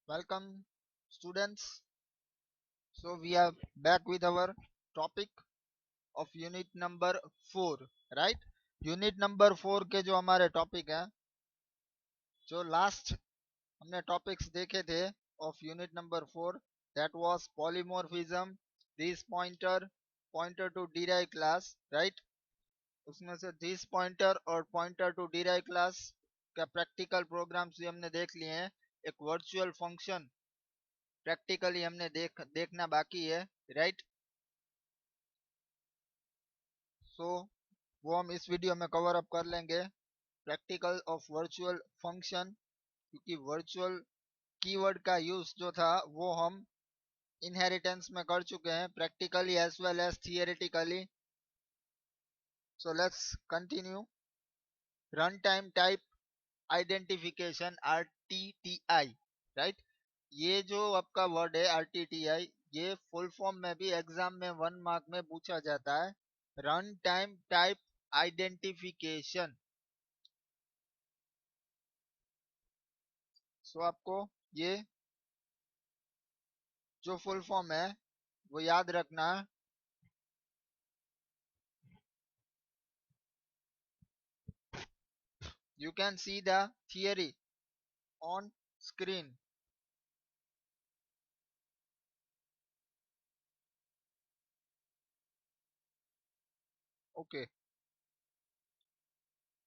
Welcome, students. So we are back with our topic of unit number 4, right? Unit number 4 के जो हमारे topic हैं, जो last हमने टॉपिक्स देखे थे of unit number 4, that was polymorphism, this pointer, pointer to derive class, right? उसमें से दिस पॉइंटर और पॉइंटर टू डिराइव क्लास का प्रैक्टिकल प्रोग्राम्स भी हमने देख लिए हैं। एक वर्चुअल फंक्शन प्रैक्टिकली हमने देखना बाकी है, राइट? सो वो हम इस वीडियो में कवर अप कर लेंगे, प्रैक्टिकल ऑफ वर्चुअल फंक्शन, क्योंकि वर्चुअल कीवर्ड का यूज जो था वो हम इनहेरिटेंस में कर चुके हैं, practically as well as theoretically. So let's continue. Run time type identification, RTTI, right? ये जो आपका वर्ड है RTTI, ये फुल फॉर्म में भी एग्जाम में 1 मार्क में पूछा जाता है। Run time type identification. So आपको ये जो फुल फॉर्म है वो याद रखना है। You can see the theory on screen. Okay,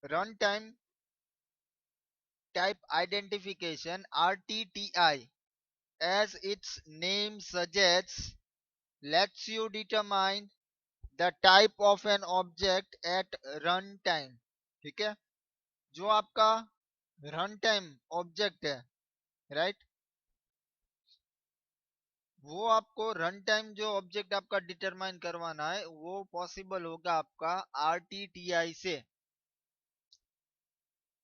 run time type identification, RTTI, as its name suggests, lets you determine the type of an object at run time। ठीक है, जो आपका रन टाइम ऑब्जेक्ट है, right, वो आपको run time जो object आपका determine करवाना है वो पॉसिबल होगा आपका RTTI से।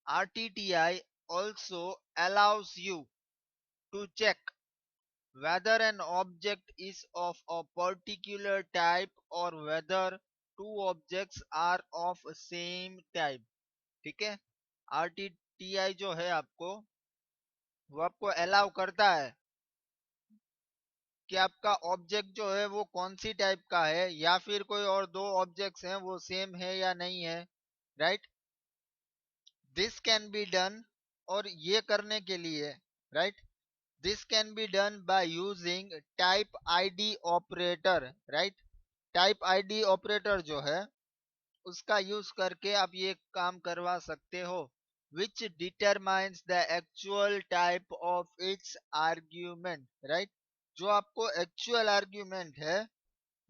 RTTI also allows you to check whether an object is of a particular type or whether two objects are of same type। ठीक है, RTTI जो है आपको वो आपको अलाउ करता है कि आपका ऑब्जेक्ट जो है वो कौन सी टाइप का है, या फिर कोई और दो ऑब्जेक्ट्स हैं वो सेम है या नहीं है, right? This can be done, और ये करने के लिए, right, this can be done by using type ID operator, right? Type ID operator जो है उसका यूज करके आप ये काम करवा सकते हो, विच determines the actual type of its argument, right? जो आपको एक्चुअल आर्ग्यूमेंट है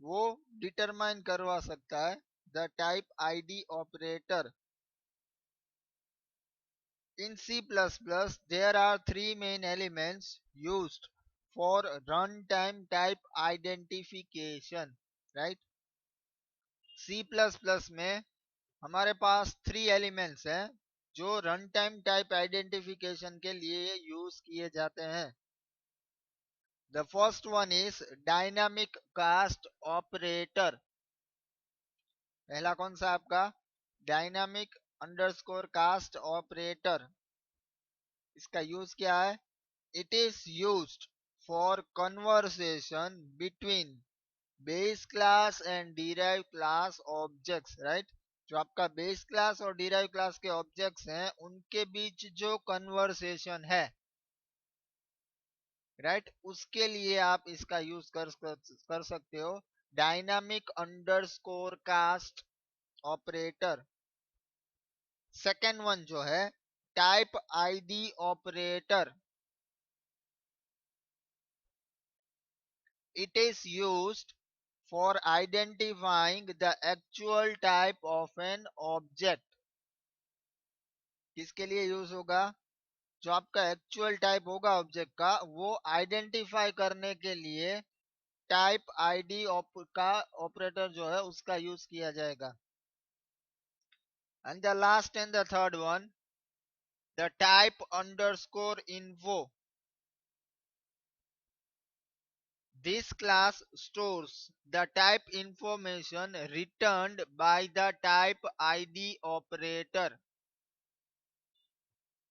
वो डिटरमाइन करवा सकता है, the type ID operator. In C++, there are three main elements used for runtime type identification, right? C++ में हमारे पास 3 एलिमेंट्स हैं जो रन टाइम टाइप आइडेंटिफिकेशन के लिए यूज किए जाते हैं। The first one is dynamic cast operator. पहला कौन सा आपका डायनामिक अंडरस्कोर कास्ट ऑपरेटर, इसका यूज क्या है? It is used for conversation between base class and derive class objects, right? जो आपका बेस क्लास और डिराइव क्लास के ऑब्जेक्ट्स हैं उनके बीच जो कन्वर्सेशन है, राइट, उसके लिए आप इसका यूज कर सकते हो, dynamic underscore cast operator. Second one जो है type ID operator, it is used for identifying the actual type of an object। किसके लिए यूज होगा? जो आपका एक्चुअल टाइप होगा ऑब्जेक्ट का वो आइडेंटिफाई करने के लिए टाइप आईडी का ऑपरेटर जो है उसका यूज किया जाएगा। And the last and the third one, the type underscore info। This class stores the type information returned by the type ID operator।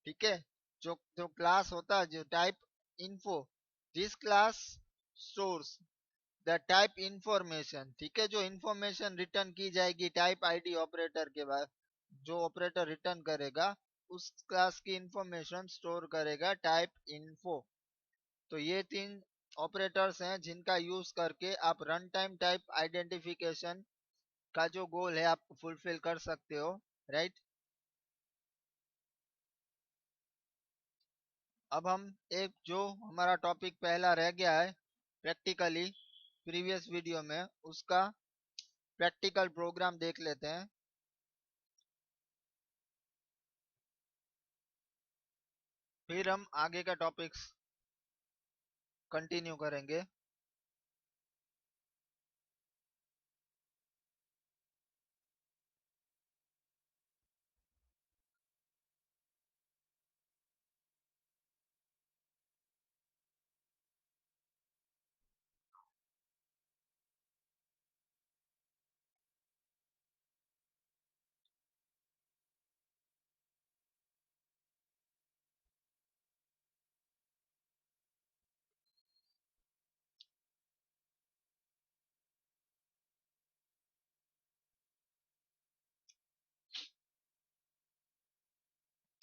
ठीक है, जो जो क्लास होता है, जो type info, this class stores the type information. ठीक है, जो इंफॉर्मेशन रिटर्न की जाएगी टाइप आईडी ऑपरेटर के बाद, जो ऑपरेटर रिटर्न करेगा उस क्लास की इंफॉर्मेशन स्टोर करेगा टाइप इन्फो। तो ये तीन ऑपरेटर्स हैं जिनका यूज करके आप रन टाइम टाइप आइडेंटिफिकेशन का जो गोल है आप फुलफिल कर सकते हो, राइट। अब हम एक जो हमारा टॉपिक पहला रह गया है प्रैक्टिकली प्रीवियस वीडियो में, उसका प्रैक्टिकल प्रोग्राम देख लेते हैं। फिर हम आगे का टॉपिक्स कंटिन्यू करेंगे।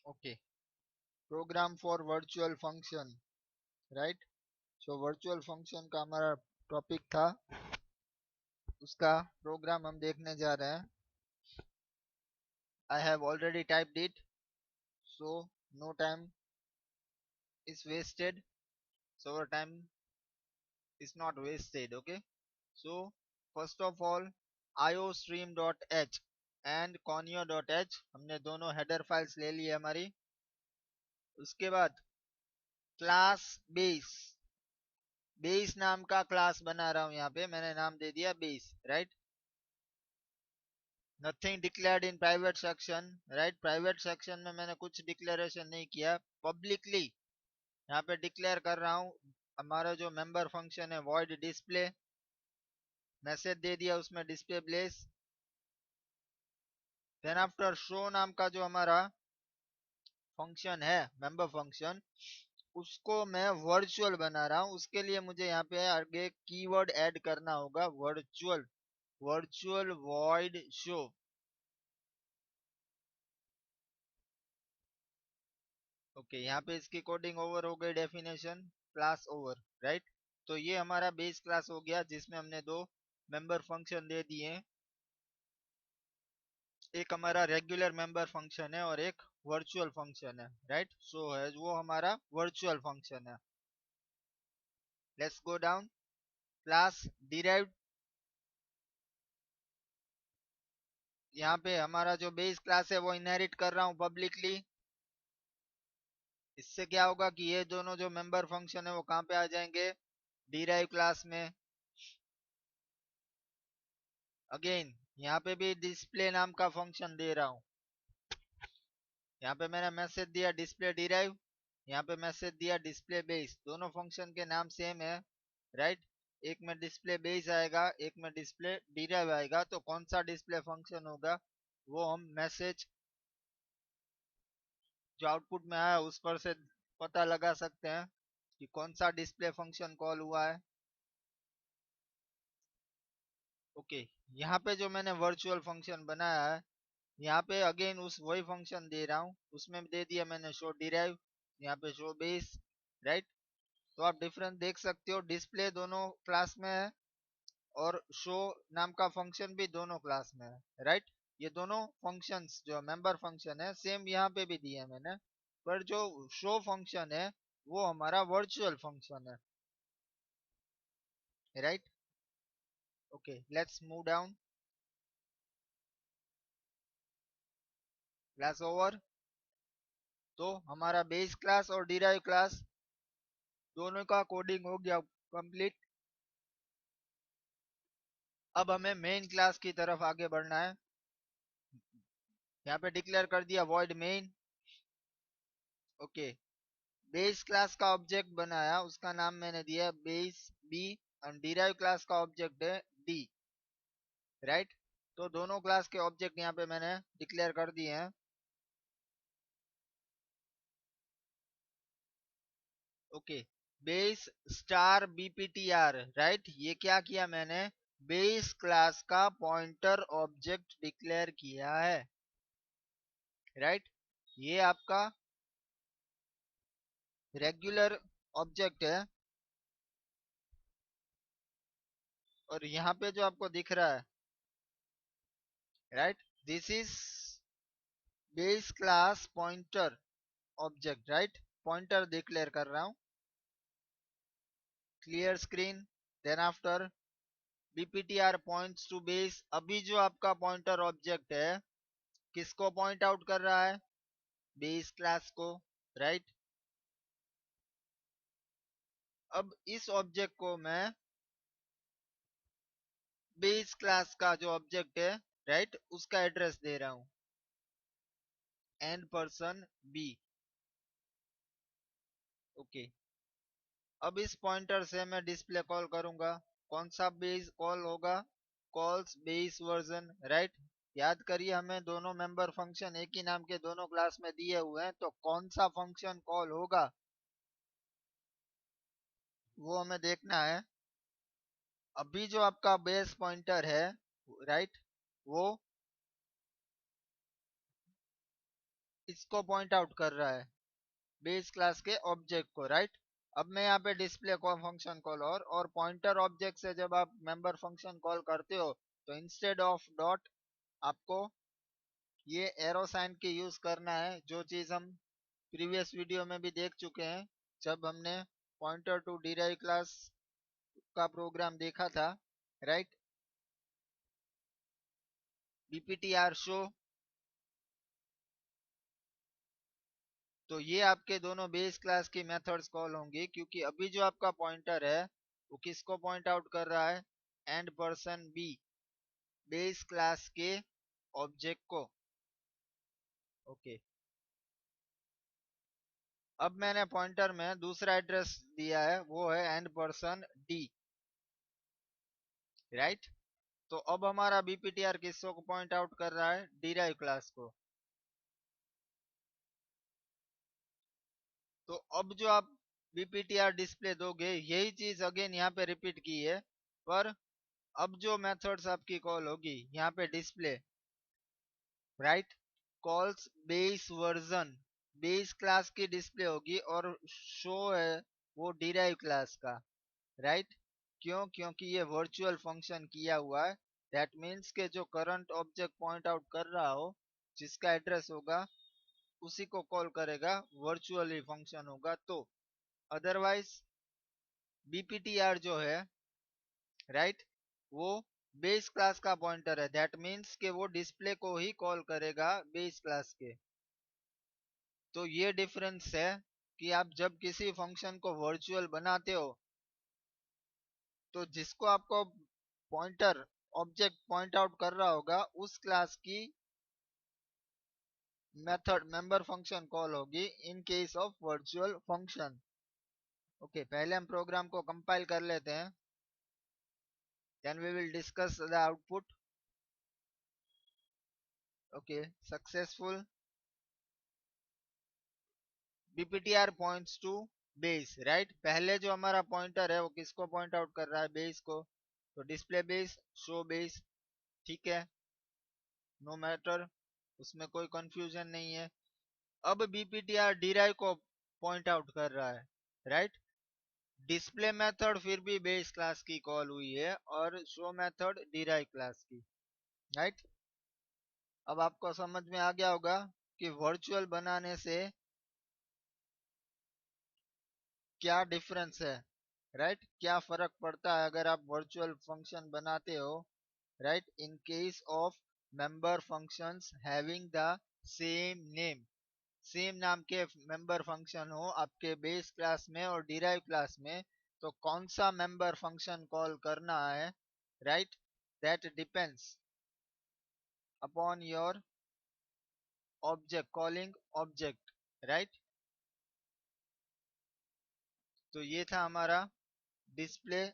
Okay, program for virtual function, right. So virtual function का हमारा टॉपिक था, उसका प्रोग्राम हम देखने जा रहे हैं। I have already typed it, so no time is wasted, so our time is not wasted. Okay, so first of all iostream.h and conio.h हमने दोनों हेडर फाइल्स ले ली है हमारी। उसके बाद क्लास बेस, बेस नाम का क्लास बना रहा हूं, यहाँ पे मैंने नाम दे दिया base, right. Nothing declared in private section, right. Private section में मैंने कुछ डिक्लेरेशन नहीं किया, पब्लिकली यहाँ पे डिक्लेयर कर रहा हूँ। हमारा जो मेंबर फंक्शन है वॉइड डिस्प्ले, मैसेज दे दिया उसमें display place. Then after show नाम का जो हमारा फंक्शन है मेंबर फंक्शन, उसको मैं वर्चुअल बना रहा हूँ। उसके लिए मुझे यहाँ पे आगे कीवर्ड ऐड करना होगा, virtual, virtual void show. Okay, यहाँ पे इसकी कोडिंग ओवर हो गई, डेफिनेशन क्लास ओवर, राइट। तो ये हमारा बेस क्लास हो गया जिसमें हमने दो मेंबर फंक्शन दे दिए, एक हमारा रेगुलर मेंबर फंक्शन है और एक वर्चुअल फंक्शन है, राइट। सो है वो हमारा वर्चुअल फंक्शन है। Let's go down, class derived, यहाँ पे हमारा जो बेस क्लास है वो इनहेरिट कर रहा हूँ पब्लिकली। इससे क्या होगा कि ये दोनों जो मेंबर फंक्शन है वो कहाँ पे आ जाएंगे, डिराइव क्लास में। अगेन यहाँ पे भी डिस्प्ले नाम का फंक्शन दे रहा हूँ। यहाँ पे मैंने मैसेज दिया डिस्प्ले डिराइव, यहाँ पे मैसेज दिया डिस्प्ले बेस। दोनों फंक्शन के नाम सेम है, राइट। एक में डिस्प्ले बेस आएगा, एक में डिस्प्ले डिराइव आएगा। तो कौन सा डिस्प्ले फंक्शन होगा वो हम मैसेज जो आउटपुट में आया उस पर से पता लगा सकते हैं कि कौन सा डिस्प्ले फंक्शन कॉल हुआ है। ओके, यहाँ पे जो मैंने वर्चुअल फंक्शन बनाया है, यहाँ पे अगेन उस वही फंक्शन दे रहा हूँ। उसमें दे दिया मैंने शो डिराइव, यहाँ पे शो बेस, राइट। तो आप डिफरेंस देख सकते हो, डिस्प्ले दोनों क्लास में है और शो नाम का फंक्शन भी दोनों क्लास में है, राइट। ये दोनों फंक्शंस जो मेंबर फंक्शन है सेम यहाँ पे भी दिए मैंने, पर जो शो फंक्शन है वो हमारा वर्चुअल फंक्शन है, right. Okay, let's move down, class over. तो हमारा बेस क्लास और डिराइव क्लास दोनों का कोडिंग हो गया कंप्लीट। अब हमें मेन क्लास की तरफ आगे बढ़ना है। यहाँ पे डिक्लेयर कर दिया void main. Okay, base class का ऑब्जेक्ट बनाया, उसका नाम मैंने दिया बेस बी, और डिराइव क्लास का ऑब्जेक्ट है डी, राइट। तो दोनों क्लास के ऑब्जेक्ट यहाँ पे मैंने डिक्लेयर कर दिए हैं। Okay, base star BPTR, right. ये क्या किया मैंने, बेस क्लास का पॉइंटर ऑब्जेक्ट डिक्लेयर किया है, राइट। ये आपका रेगुलर ऑब्जेक्ट है, और यहाँ पे जो आपको दिख रहा है, right, this is base class pointer object, right. Pointer declare कर रहा हूं, clear screen. Then after bptr points to base. अभी जो आपका पॉइंटर ऑब्जेक्ट है किसको पॉइंट आउट कर रहा है, बेस क्लास को, राइट। अब इस ऑब्जेक्ट को मैं बेस क्लास का जो ऑब्जेक्ट है, राइट, उसका एड्रेस दे रहा हूं, एंड पर्सन बी, ओके। अब इस पॉइंटर से मैं डिस्प्ले कॉल करूंगा, कौन सा बेस कॉल होगा, कॉल्स बेस वर्जन, राइट। याद करिए हमें दोनों मेंबर फंक्शन एक ही नाम के दोनों क्लास में दिए हुए हैं, तो कौन सा फंक्शन कॉल होगा वो हमें देखना है। अभी जो आपका बेस पॉइंटर है, राइट, वो इसको पॉइंट आउट कर रहा है, बेस क्लास के ऑब्जेक्ट को, राइट। अब मैं यहाँ पे डिस्प्ले को फंक्शन कॉल और पॉइंटर ऑब्जेक्ट से जब आप मेंबर फंक्शन कॉल करते हो तो इंस्टेड ऑफ डॉट आपको ये एरो साइन के यूज करना है, जो चीज हम प्रीवियस वीडियो में भी देख चुके हैं जब हमने पॉइंटर टू डिराइव क्लास का प्रोग्राम देखा था, राइट। bptr शो, तो ये आपके दोनों बेस क्लास की मेथड्स कॉल होंगी, क्योंकि अभी जो आपका पॉइंटर है वो किसको पॉइंट आउट कर रहा है, and person B, base class के ऑब्जेक्ट को, ओके। अब मैंने पॉइंटर में दूसरा एड्रेस दिया है, वो है एंड पर्सन डी, राइट। तो अब हमारा बीपीटीआर किसको को पॉइंट आउट कर रहा है, डिराइव क्लास को। तो अब जो आप बीपीटीआर डिस्प्ले दोगे यही चीज अगेन यहाँ पे रिपीट की है, पर अब जो मेथड्स आपकी कॉल होगी यहाँ पे display, right, calls base version, base class की डिस्प्ले होगी, और शो है वो डिराइव क्लास का, राइट। क्यों, क्योंकि ये वर्चुअल फंक्शन किया हुआ है, दैट मीन्स के जो करंट ऑब्जेक्ट पॉइंट आउट कर रहा हो जिसका एड्रेस होगा उसी को कॉल करेगा, वर्चुअली फंक्शन होगा तो। अदरवाइज बीपीटीआर जो है, राइट, वो बेस क्लास का पॉइंटर है, दैट मीन्स के वो डिस्प्ले को ही कॉल करेगा बेस क्लास के। तो ये डिफरेंस है कि आप जब किसी फंक्शन को वर्चुअल बनाते हो तो जिसको आपको पॉइंटर ऑब्जेक्ट पॉइंट आउट कर रहा होगा उस क्लास की मेथड मेंबर फंक्शन कॉल होगी in case of virtual function, okay. पहले हम प्रोग्राम को कंपाइल कर लेते हैं, then we will discuss the output, okay. Successful bptr points to base, right. पहले जो हमारा पॉइंटर है वो किसको पॉइंट आउट कर रहा है, बेस को, तो डिस्प्ले बेस शो बेस, ठीक है, नो मैटर, उसमें कोई कंफ्यूजन नहीं है। अब bptr डिराइव को पॉइंट आउट कर रहा है, राइट। डिस्प्ले मेथड फिर भी बेस क्लास की कॉल हुई है और शो मेथड डिराइव क्लास की, राइट। अब आपको समझ में आ गया होगा कि वर्चुअल बनाने से क्या डिफरेंस है, राइट, क्या फर्क पड़ता है अगर आप वर्चुअल फंक्शन बनाते हो, right, in case of member functions having the same name, same नाम के मेंबर फंक्शन हो आपके बेस क्लास में और डिराइव क्लास में, तो कौन सा मेंबर फंक्शन कॉल करना है, right, that depends upon your object, calling object, right. तो ये था हमारा डिस्प्ले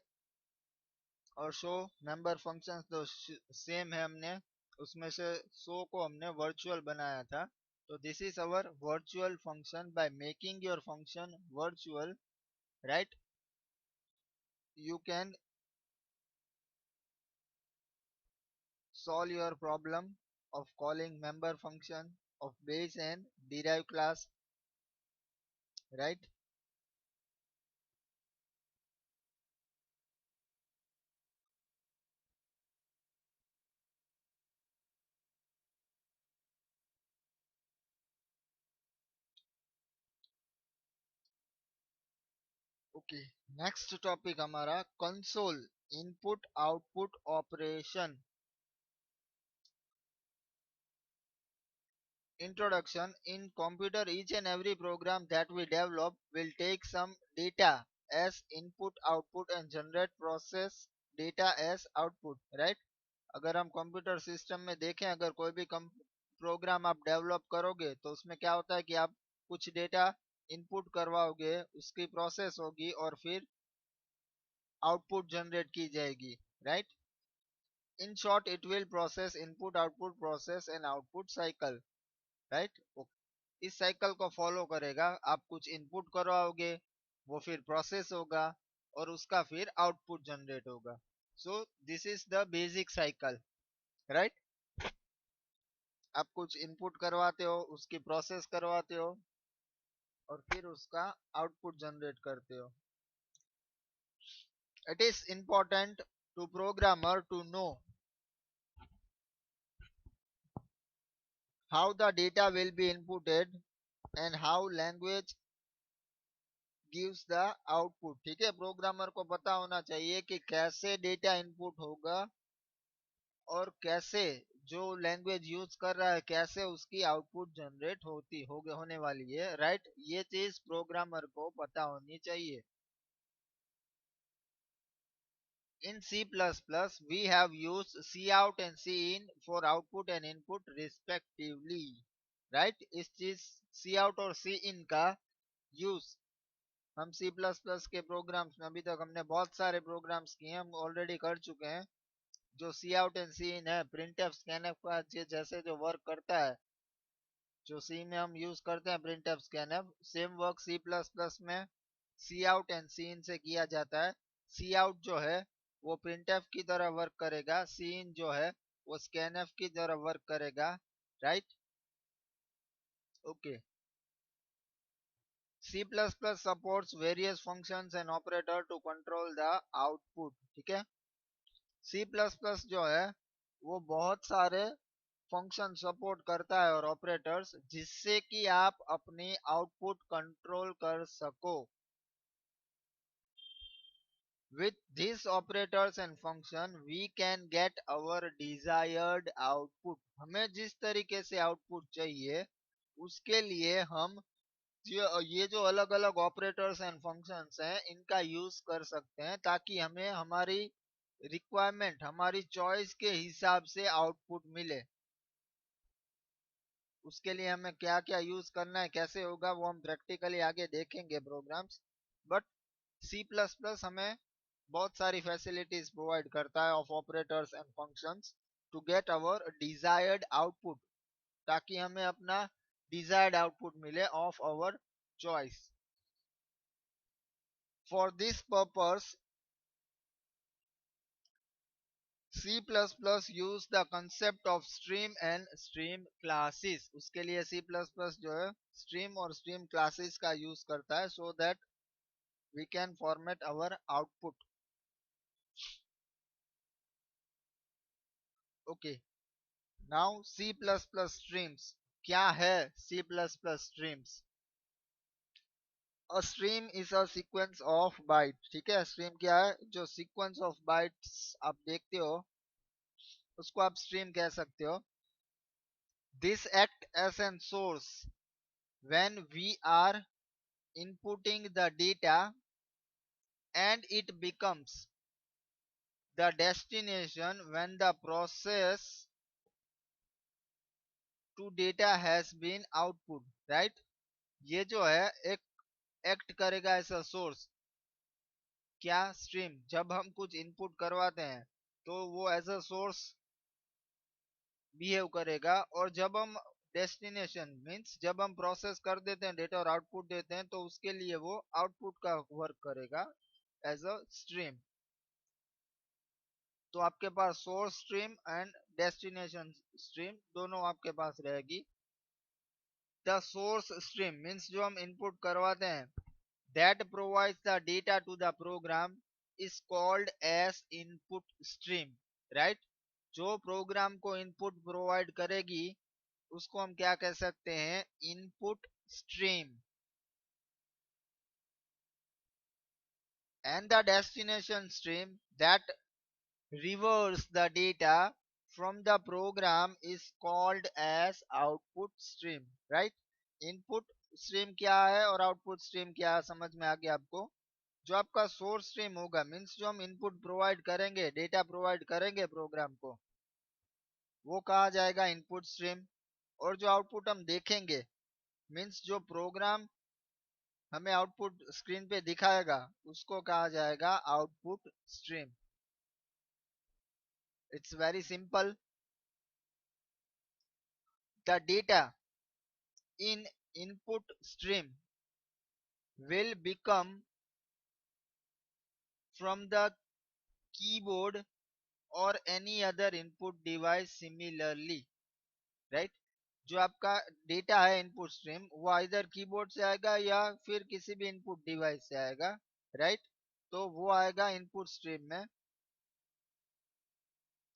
और शो मेंबर फंक्शंस तो सेम है, हमने उसमें से शो को हमने वर्चुअल बनाया था। तो this is our virtual function, by making your function virtual, right? You can solve your problem of calling member function of base and derive class, right? Okay, next topic हमारा console input output operation. Introduction. In computer, each and every program that we develop will take some data as input output and generate process data as output, right? अगर हम computer system में देखें, अगर कोई भी programme आप develop करोगे तो उसमें क्या होता है कि आप कुछ डेटा इनपुट करवाओगे, उसकी प्रोसेस होगी और फिर आउटपुट जनरेट की जाएगी, right? In short it will process input output process and output cycle, right? इस साइकिल को फॉलो करेगा। आप कुछ इनपुट करवाओगे, वो फिर प्रोसेस होगा और उसका फिर आउटपुट जनरेट होगा। So this is the basic cycle, right? आप कुछ इनपुट करवाते हो, उसकी प्रोसेस करवाते हो और फिर उसका आउटपुट जनरेट करते हो। It is important to programmer to know how the data will be inputted and how language gives the output। ठीक है, प्रोग्रामर को पता होना चाहिए कि कैसे डेटा इनपुट होगा और कैसे जो लैंग्वेज यूज कर रहा है कैसे उसकी आउटपुट जनरेट होने वाली है, राइट? ये चीज प्रोग्रामर को पता होनी चाहिए। In C++, we have used cout and cin for output and input respectively, right? इस चीज cout और cin का यूज हम C++ के प्रोग्राम्स में, अभी तक हमने बहुत सारे प्रोग्राम्स किए हैं, हम ऑलरेडी कर चुके हैं। जो cout and cin है, printf scanf का जैसे जो वर्क करता है, जो C में हम यूज करते हैं printf scanf, same work C++ में cout and cin से किया जाता है। cout जो है वो printf की तरह वर्क करेगा, cin जो है वो scanf की तरह वर्क करेगा, right? Okay. C++ supports various functions and operator to control the output, ठीक है? C++ जो है वो बहुत सारे फंक्शन सपोर्ट करता है और ऑपरेटर्स, जिससे कि आप अपनी आउटपुट कंट्रोल कर सको। With these operators and function we can get our desired output। हमें जिस तरीके से आउटपुट चाहिए उसके लिए हम ये जो अलग अलग ऑपरेटर्स एंड फंक्शंस हैं इनका यूज कर सकते हैं, ताकि हमें हमारी रिक्वायरमेंट हमारी चॉइस के हिसाब से आउटपुट मिले। उसके लिए हमें क्या क्या यूज करना है, कैसे होगा, वो हम प्रैक्टिकली आगे देखेंगे programs. But C plus plus हमें बहुत सारी फैसिलिटीज प्रोवाइड करता है of operators and functions to get our desired output, ताकि हमें अपना डिजायर्ड आउटपुट मिले of our choice. For this purpose C++ use the concept of stream and stream classes। उसके लिए C++ जो है stream और stream classes का यूज करता है, so that we can format our output। Okay, now C++ streams। क्या है C++ streams? A stream is a sequence of bytes, ठीक है? stream क्या है? जो sequence of bytes आप देखते हो उसको आप stream कह सकते हो। This act as an source when we are inputting the data, and it becomes the destination when the process to data has been output, right? ये जो है एक एक्ट करेगा एज अ सोर्स। क्या? स्ट्रीम। जब हम कुछ इनपुट करवाते हैं तो वो एज अ सोर्स बिहेव करेगा, और जब हम डेस्टिनेशन मीन्स जब हम प्रोसेस कर देते हैं डेटा और आउटपुट देते हैं तो उसके लिए वो आउटपुट का वर्क करेगा एज अ स्ट्रीम। तो आपके पास source stream and destination stream दोनों आपके पास रहेगी। द सोर्स स्ट्रीम मीन्स जो हम इनपुट करवाते हैं that provides the data to the program is called as input stream, right? जो प्रोग्राम को इनपुट प्रोवाइड करेगी उसको हम क्या कह सकते हैं, input stream. And the destination stream that reverse the data from the program is called as output stream, right? Input stream क्या है और आउटपुट स्ट्रीम क्या है, समझ में आ गया आपको। जो आपका सोर्स स्ट्रीम होगा मीन्स जो हम इनपुट प्रोवाइड करेंगे, डेटा प्रोवाइड करेंगे प्रोग्राम को, वो कहा जाएगा इनपुट स्ट्रीम। और जो आउटपुट हम देखेंगे मीन्स जो प्रोग्राम हमें आउटपुट स्क्रीन पे दिखाएगा उसको कहा जाएगा output stream. It's very simple. The data in input stream will become from the keyboard or any other input device similarly, right? जो आपका डेटा है इनपुट स्ट्रीम वो इधर कीबोर्ड से आएगा या फिर किसी भी इनपुट डिवाइस से आएगा, राइट? तो वो आएगा इनपुट स्ट्रीम में।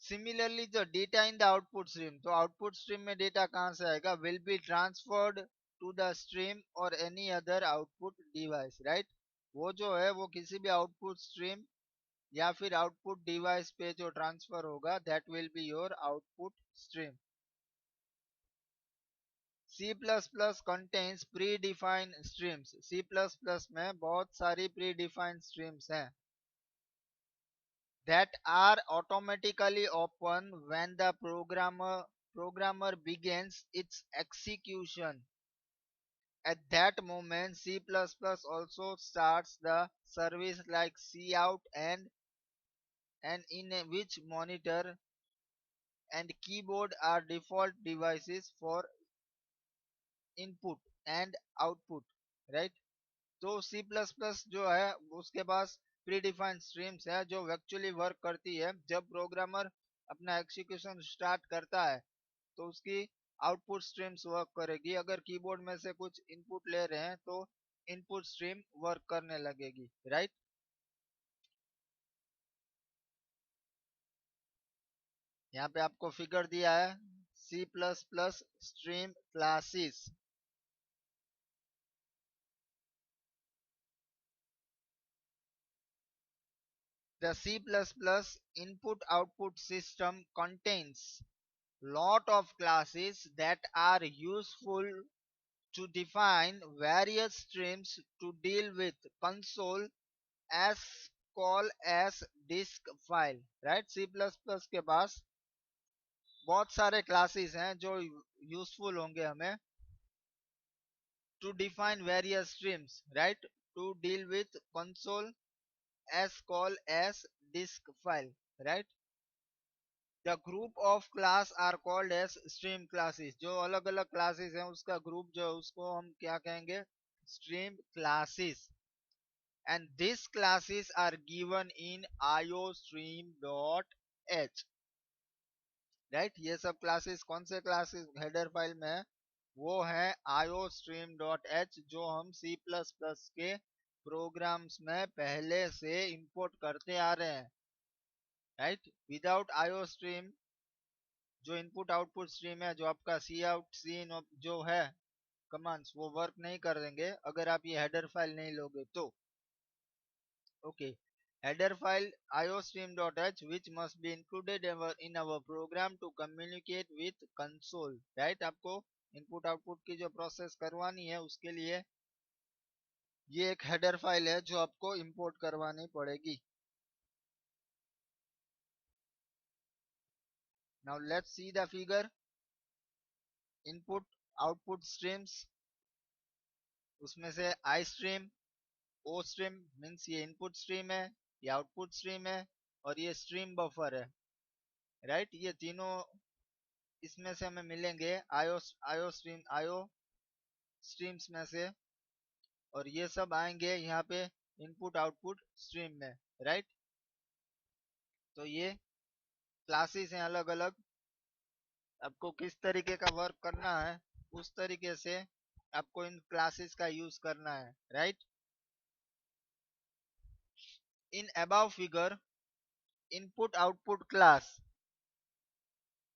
सिमिलरली जो data in the output stream, तो आउटपुट स्ट्रीम में डेटा कहाँ से आएगा, will be transferred to the stream और any other output device, right? वो जो है वो किसी भी आउटपुट स्ट्रीम या फिर आउटपुट डिवाइस पे जो ट्रांसफर होगा that will be your output stream. C++ contains predefined streams। C++ में बहुत सारी predefined streams हैं that are automatically open when the programmer begins its execution। At that moment, C++ also starts the service like cout and in which monitor and keyboard are default devices for input and output, right? तो C++ जो है उसके पास predefined streams है जो actually work करती है जब programmer अपना एग्जीक्यूशन स्टार्ट करता है तो उसकी आउटपुट स्ट्रीम्स वर्क करेगी। अगर कीबोर्ड में से कुछ इनपुट ले रहे हैं तो इनपुट स्ट्रीम वर्क करने लगेगी, राइट? यहाँ पे आपको फिगर दिया है C++ stream classes. The C++ input-output system contains lot of classes that are useful to define various streams to deal with console as call as disk file, right? C++ के पास बहुत सारे classes हैं जो useful होंगे हमें to define various streams, right? To deal with console as call as disk file, right? The group of class are called as stream classes। जो अलग अलग classes हैं उसका group जो है उसको हम क्या कहेंगे, stream classes। And these classes are given in iostream.h, right? ये सब classes कौन से classes header file में है, वो है iostream.h जो हम C++ के programs में पहले से import करते आ रहे हैं, right? Without iostream जो इनपुट आउटपुट स्ट्रीम है, जो आपका सी आउट सी इन जो है कमांड्स, वो वर्क नहीं कर देंगे अगर आप ये हेडर फाइल नहीं लोगे तो। Okay, header file iostream.h which must be included in our program to communicate with console, right? आपको इनपुट आउटपुट की जो प्रोसेस करवानी है उसके लिए ये एक हेडर फाइल है जो आपको इंपोर्ट करवानी पड़ेगी। Now let's see the figure. Input output streams, उसमें से I stream, O stream means ये इनपुट स्ट्रीम है, ये आउटपुट स्ट्रीम है और ये स्ट्रीम बफर है, राइट? ये तीनों इसमें से हमें मिलेंगे आयो स्ट्रीम्स में से, और ये सब आएंगे यहाँ पे इनपुट आउटपुट स्ट्रीम में, राइट। तो ये क्लासेस हैं अलग अलग, आपको किस तरीके का वर्क करना है उस तरीके से आपको इन क्लासेस का यूज करना है, right. In above figure input output class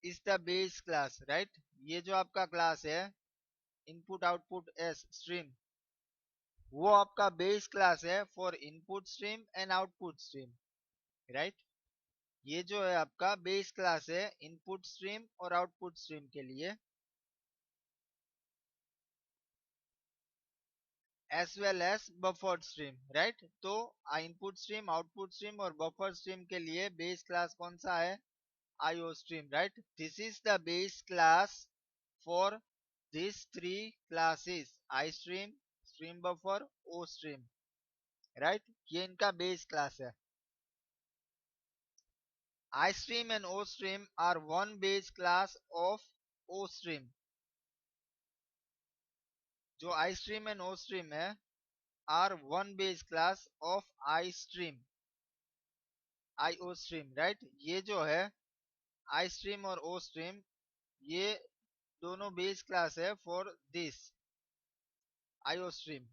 is the base class, right. ये जो आपका क्लास है इनपुट आउटपुट एस स्ट्रीम, वो आपका बेस क्लास है for input stream and output stream, right. ये जो है आपका बेस क्लास है इनपुट स्ट्रीम और आउटपुट स्ट्रीम के लिए, as well as buffer stream, right. तो इनपुट स्ट्रीम, आउटपुट स्ट्रीम और बफर स्ट्रीम के लिए बेस क्लास कौन सा है, IO stream, right? This is the base class for these three classes: I stream, stream buffer, O stream, right? ये इनका base class है. I stream and O stream are one base class of O stream. जो I stream and O stream है are one base class of I stream, IO stream, right? ये जो है I stream और O stream ये दोनों base class है for this IO stream.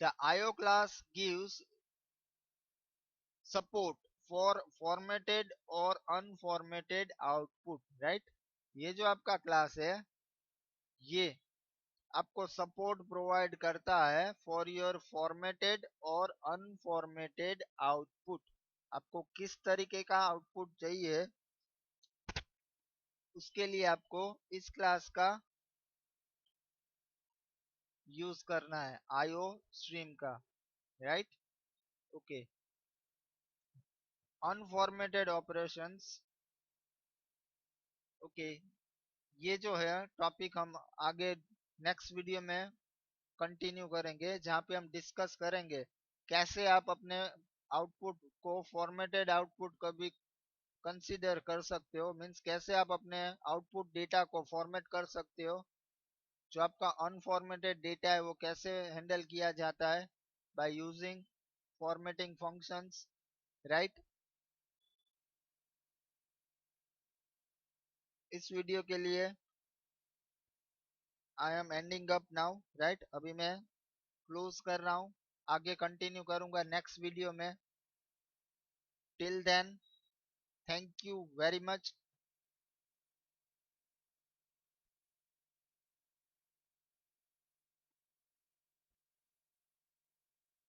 The IO class gives support for formatted or unformatted output, right? ये जो आपका क्लास है ये आपको सपोर्ट प्रोवाइड करता है फॉर योर फॉर्मेटेड और अनफॉर्मेटेड आउटपुट। आपको किस तरीके का आउटपुट चाहिए उसके लिए आपको इस क्लास का यूज करना है, आईओ स्ट्रीम का, right. Okay, unformatted operations. Okay, ये जो है टॉपिक हम आगे नेक्स्ट वीडियो में कंटिन्यू करेंगे, जहाँ पे हम डिस्कस करेंगे कैसे आप अपने आउटपुट को फॉर्मेटेड आउटपुट को भी कंसीडर कर सकते हो, मीन्स कैसे आप अपने आउटपुट डेटा को फॉर्मेट कर सकते हो, जो आपका अनफॉर्मेटेड डेटा है वो कैसे हैंडल किया जाता है by using formatting functions, right. इस वीडियो के लिए I am ending up now, right. अभी मैं क्लोज कर रहा हूँ, आगे कंटिन्यू करूंगा नेक्स्ट वीडियो में। Till then, thank you very much.